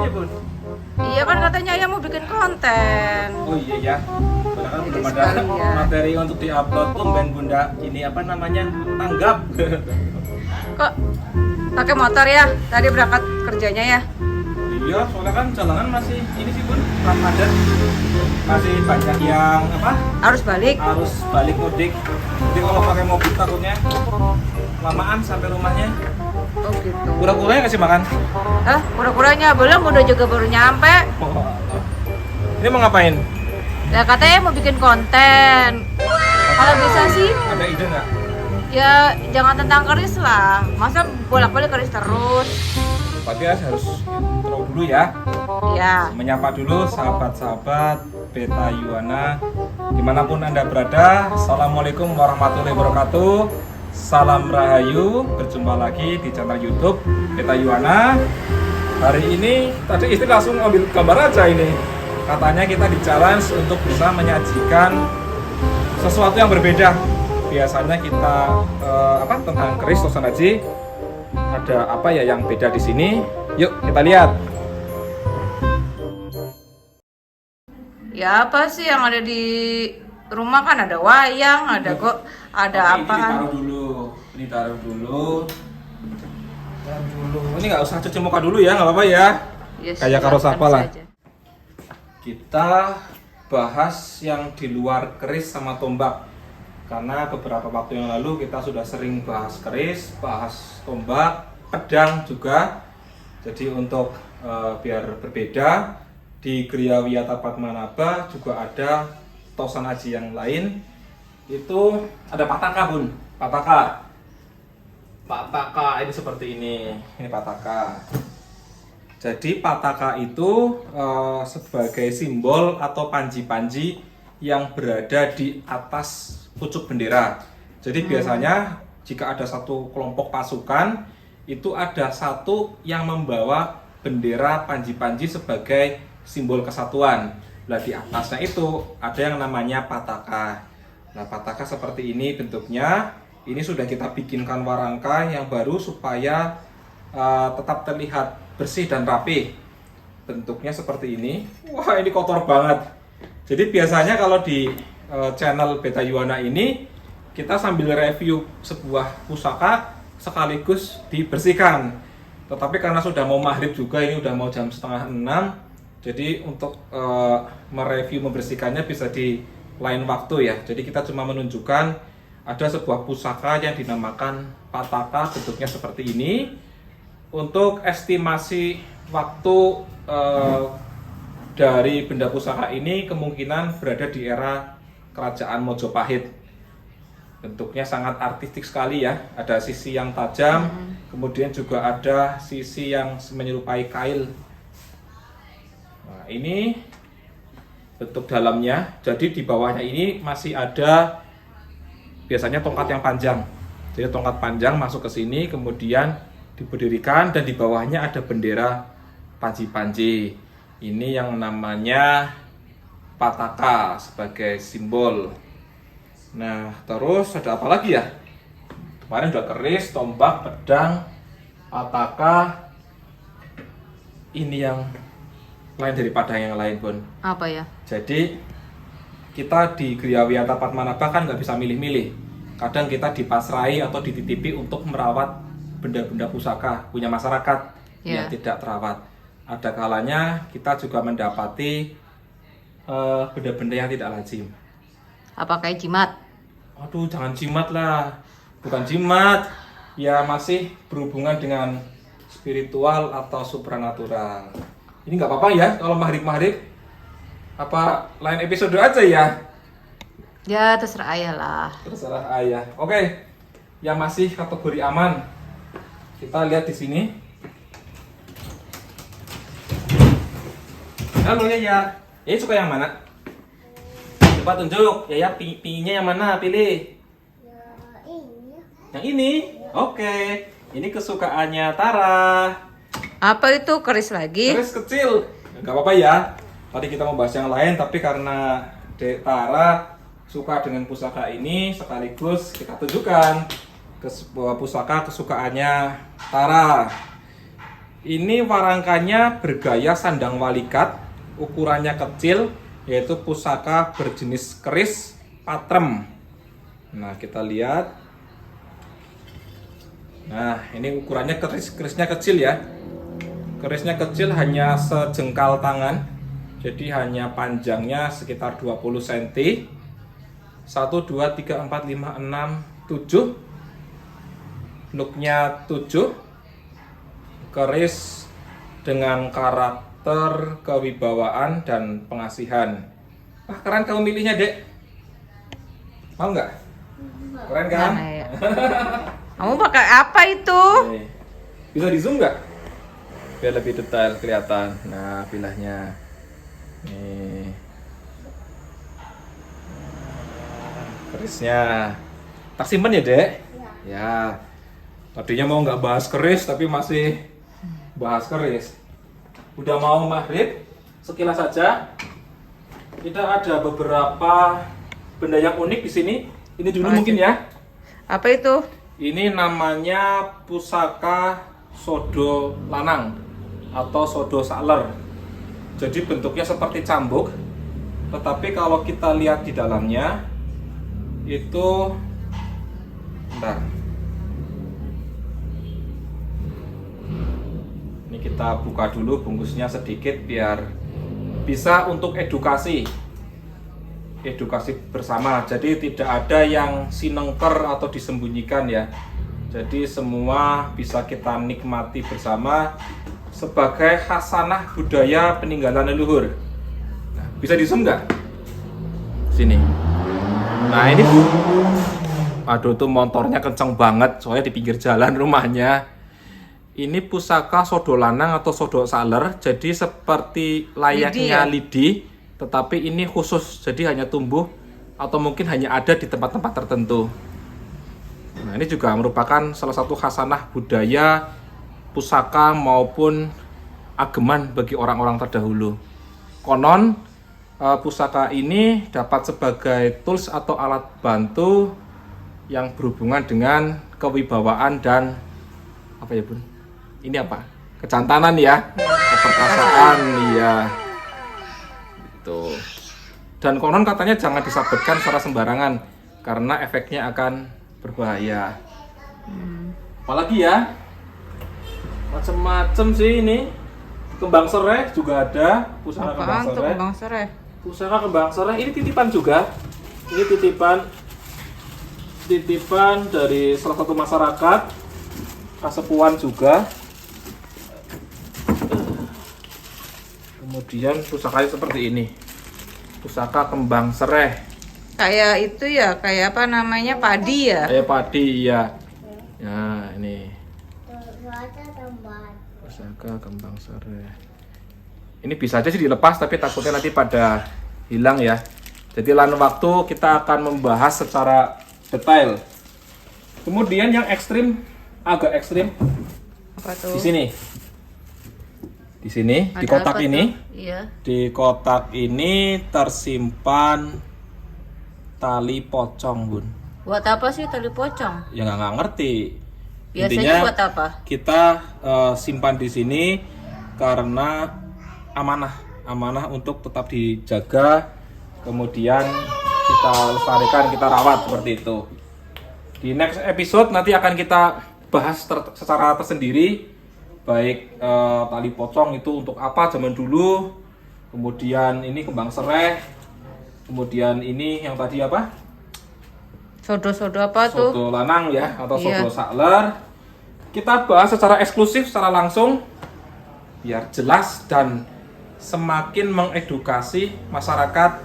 Bun? Iya kan katanya ayah mau bikin konten. Oh iya ya. Padahal kan Jadi belum ada sekalian. materi untuk diupload. Tumben Bunda, ini apa namanya? Tanggap. Kok pakai motor ya? Tadi berangkat kerjanya ya? Iya, soalnya kan jalanan masih ini sih Bun, Ramadan. Masih banyak yang apa? Harus balik. Harus balik mudik. Jadi kalau pakai mobil takutnya lamaan sampai rumahnya. Oh gitu. Kura-kuranya kasih makan. Kura-kuranya belum, udah juga baru nyampe. Ini mau ngapain? Ya katanya mau bikin konten. Kalau bisa sih, Ada ide nggak? ya jangan tentang keris lah. Masa bolak-balik keris terus? Berarti harus intro dulu ya. Ya. Menyapa dulu sahabat-sahabat Beta Yuana dimanapun Anda berada. Assalamualaikum warahmatullahi wabarakatuh. Salam Rahayu. Berjumpa lagi di channel YouTube Beta Yuana. Hari ini tadi istri langsung ambil gambar aja ini. Katanya kita di challenge untuk bisa menyajikan sesuatu yang berbeda. Biasanya kita tentang keris Tosan Haji. Ada apa ya yang beda di sini? Yuk kita lihat. Ya apa sih yang ada di rumah kan ada wayang, ada kok ada Oke, apaan? Ini taruh dulu. Ini nggak usah cuci muka dulu ya, nggak apa-apa ya. Ya, Kayak karo silakan sapa lah. saja. Kita bahas yang di luar keris sama tombak. Karena beberapa waktu yang lalu kita sudah sering bahas keris, bahas tombak, pedang juga. Jadi untuk biar berbeda, di Griya Wiyata Padmanaba juga ada Tosan Haji yang lain. Itu ada pataka Bun, pataka. Pataka ini seperti ini pataka. Jadi pataka itu sebagai simbol atau panji-panji yang berada di atas pucuk bendera. Jadi biasanya jika ada satu kelompok pasukan, itu ada satu yang membawa bendera panji-panji sebagai simbol kesatuan. Nah di atasnya itu ada yang namanya pataka. Nah pataka seperti ini bentuknya. Ini sudah kita bikinkan warangka yang baru supaya tetap terlihat bersih dan rapi. Bentuknya seperti ini. Wah ini kotor banget. Jadi biasanya kalau di channel Beta Yuana ini kita sambil review sebuah pusaka sekaligus dibersihkan. Tetapi karena sudah mau maghrib juga, ini udah mau jam 5:30, jadi untuk mereview membersihkannya bisa di lain waktu ya. Jadi kita cuma menunjukkan ada sebuah pusaka yang dinamakan pataka, bentuknya seperti ini. Untuk estimasi waktu dari benda pusaka ini kemungkinan berada di era Kerajaan Mojopahit. Bentuknya sangat artistik sekali ya. Ada sisi yang tajam, kemudian juga ada sisi yang menyerupai kail. Nah, ini bentuk dalamnya. Jadi di bawahnya ini masih ada biasanya tongkat yang panjang. Jadi tongkat panjang masuk ke sini, kemudian diberdirikan dan di bawahnya ada bendera panji-panji. Ini yang namanya pataka sebagai simbol. Nah, terus ada apa lagi ya? Kemarin udah keris, tombak, pedang, pataka. Ini yang lain daripada yang lain, Bun. Apa ya? Jadi kita di Griya Wiyata Padmanaba kan nggak bisa milih-milih. Kadang kita dipasrai atau dititipi untuk merawat benda-benda pusaka punya masyarakat yang tidak terawat. Ada kalanya kita juga mendapati benda-benda yang tidak lazim. Apa kayak jimat? Aduh, jangan jimat lah. Bukan jimat. Ya masih berhubungan dengan spiritual atau supranatural. Ini nggak apa-apa ya kalau maghrib-maghrib. Apa lain episode aja ya? Ya terserah ayah lah. Terserah ayah. Oke. Yang masih kategori aman. Kita lihat di sini. Halo ya. Ini suka yang mana? Coba tunjuk. Ya pilihnya yang mana? Pilih. Yang ini. Oke. Ini kesukaannya Tara. Apa itu keris lagi? Keris kecil. Gak apa-apa ya. Tadi kita mau bahas yang lain, tapi karena Dek Tara suka dengan pusaka ini, sekaligus kita tunjukkan ke sebuah pusaka kesukaannya Tara. Ini warangkanya bergaya sandang walikat, ukurannya kecil, yaitu pusaka berjenis keris patrem. Nah, kita lihat. Nah, ini ukurannya kerisnya kecil ya. Kerisnya kecil hanya sejengkal tangan. Jadi hanya panjangnya sekitar 20 cm. 1 2 3 4 5 6 7. Looknya 7. Keris dengan karakter kewibawaan dan pengasihan. Wah, keren kamu milihnya, Dek. Mau nggak? Keren kan? Mana ya? Kamu pakai apa itu? Nih. Bisa di zoom nggak? Biar lebih detail kelihatan. Nah, bilahnya. Nih. Kerisnya. Tak simpen ya, Dek? Ya. Tadinya mau nggak bahas keris, tapi masih bahas keris. Udah mau maghrib, sekilas saja. Kita ada beberapa benda yang unik di sini. Ini dulu mungkin ya. Apa itu? Ini namanya pusaka sodo lanang atau sodo saler. Jadi bentuknya seperti cambuk, tetapi kalau kita lihat di dalamnya itu, bentar. Ini kita buka dulu bungkusnya sedikit biar bisa untuk edukasi bersama. Jadi tidak ada yang sinengker atau disembunyikan ya. Jadi semua bisa kita nikmati bersama sebagai khasanah budaya peninggalan leluhur. Nah, bisa di zoom nggak? Sini. Nah ini Bu. Aduh tuh motornya kenceng banget soalnya di pinggir jalan rumahnya. Ini pusaka sodo lanang atau sodo saler. Jadi seperti layaknya lidi, tetapi ini khusus, jadi hanya tumbuh atau mungkin hanya ada di tempat-tempat tertentu. Nah, ini juga merupakan salah satu khasanah budaya pusaka maupun ageman bagi orang-orang terdahulu. Konon pusaka ini dapat sebagai tools atau alat bantu yang berhubungan dengan kewibawaan dan apa ya Bun? Ini apa? Kejantanan ya, keperkasaan ya. Tuh. Dan konon katanya jangan disabetkan secara sembarangan karena efeknya akan berbahaya. Apalagi ya? Macem-macem sih ini. Kembang serai juga ada, pusaka kembang serai. Kembang serai? Pusaka kembang serai ini titipan juga. Ini titipan dari salah satu masyarakat Kasepuan juga. Kemudian pusakanya seperti ini. Pusaka kembang serai. Kayak itu ya, kayak apa namanya, padi ya? Kayak padi ya. Ya, ini. Pusaka kembang serai. Ini bisa aja sih dilepas tapi takutnya nanti pada hilang ya. Jadi lain waktu kita akan membahas secara detail. Kemudian yang ekstrim, agak ekstrim. Apa tuh? Di sini. Di sini, di Ada kotak apa ini. tuh? Iya. Di kotak ini tersimpan tali pocong, Bun. Buat apa sih tali pocong? Ya nggak ngerti. Biasanya buat apa? Kita simpan di sini karena amanah untuk tetap dijaga, kemudian kita lestarikan, kita rawat seperti itu. Di next episode nanti akan kita bahas secara tersendiri, baik tali pocong itu untuk apa zaman dulu, kemudian ini kembang serai, kemudian ini yang tadi apa? Sodo-sodo apa tuh? Sodo lanang ya, atau Iya. sodo saler. Kita bahas secara eksklusif, secara langsung, biar jelas dan semakin mengedukasi masyarakat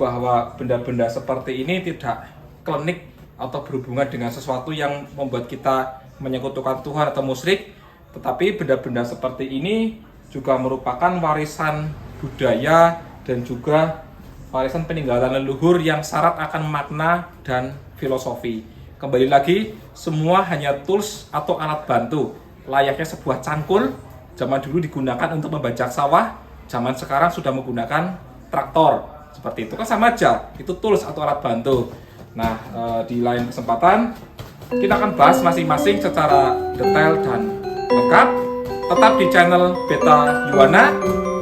bahwa benda-benda seperti ini tidak klinik atau berhubungan dengan sesuatu yang membuat kita menyekutukan Tuhan atau musyrik, tetapi benda-benda seperti ini juga merupakan warisan budaya dan juga warisan peninggalan leluhur yang syarat akan makna dan filosofi. Kembali lagi, semua hanya tools atau alat bantu, layaknya sebuah cangkul. Zaman dulu digunakan untuk membajak sawah, zaman sekarang sudah menggunakan traktor. Seperti itu kan sama aja, itu tools atau alat bantu. Nah, di lain kesempatan kita akan bahas masing-masing secara detail dan lengkap. tetap di channel Beta Yuwana.